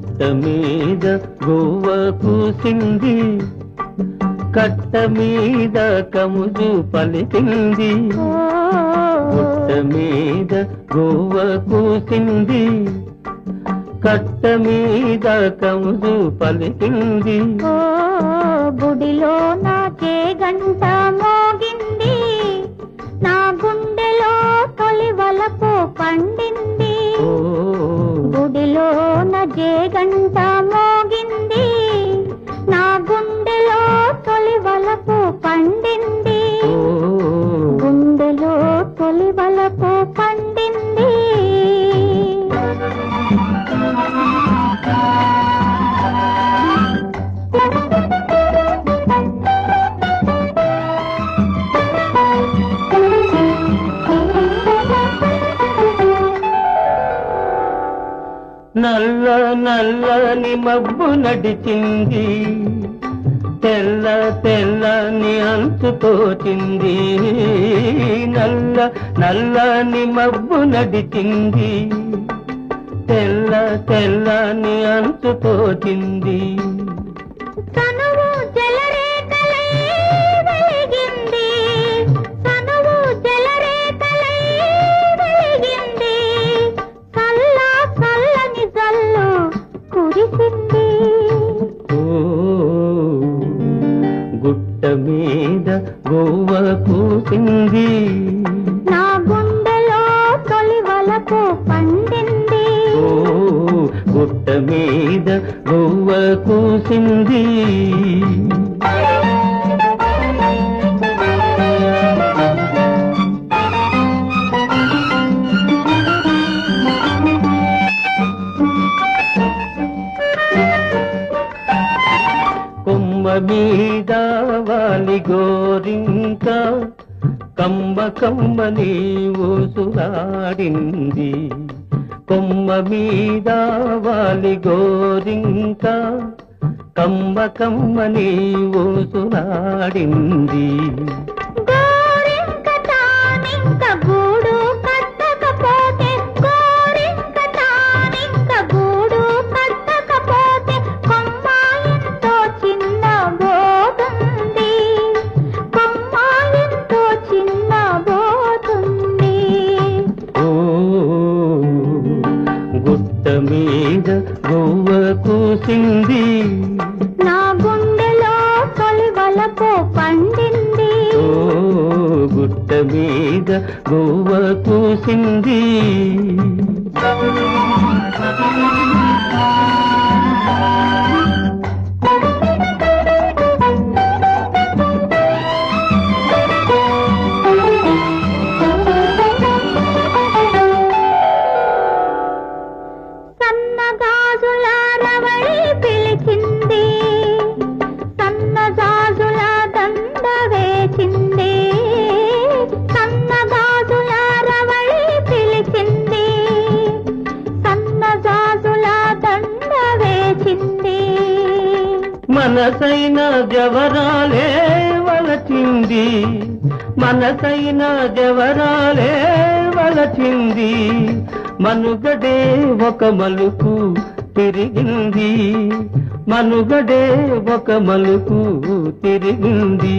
గుట్ట మీద గోవ కూసింది, కట్ట మీద కముజు పలికింది. గుట్ట మీద గోవ కూసింది, కట్ట మీద కముజు పలికింది. గుడిలో నాకే గంట మోగింది, నా గుండెలో తొలి వలపు పండింది. గుడిలో నాకే గంట మోగింది, నా గుండెలో తొలి వలపు పండింది. గుండెలో తొలి వలపు పండింది. నల్ల నల్లని మబ్బు నడిచింది, తెల్ల తెల్లని అంచు తోచింది. నల్ల నల్లని మబ్బు నడిచింది, తెల్ల తెల్లని అంచు తోచింది. తనువు జలరేఖలై వెలిగింది, తనువు జలరేఖలై వెలిగింది. చల్ల చల్లని జల్లు కురిసింది. గుట్ట మీద గోవ కూసింది, నా గుండెలో తొలి వలపు పండింది. గుట్ట మీద గోవ కూసింది. కొమ్మ మీద వాలి గోరింక, కమ్మ కమ్మని ఊసులాడింది. కొమ్మ మీద వాలి గోరింక, కమ్మ కమ్మని ఊసులాడింది. గోరింక తానింక గూడు కట్టకపోతే, గోరింక తానింక గూడు కట్టకపోతే, కొమ్మాయంతో చిన్న బోతుంది, కొమ్మాయంతో చిన్న బోతుంది. గుట్ట మీద గోవ కూసింది, నా గుండెలో తొలి వలపు పండింది. గుట్ట మీద గోవ కూసింది. సన్నగాజుల రవళి పిలిచింది, సన్నగాజుల దండ వేచింది. సన్నగాజుల రవళి పిలిచింది, సన్నగాజుల దండ వేచింది. మనసైన జవరాలే వలచింది, మనసైన జవరాలే వలచింది. మనుగడే ఒక మలుపు తిరిగింది, మనుగడే ఒక మలుపు తిరిగింది.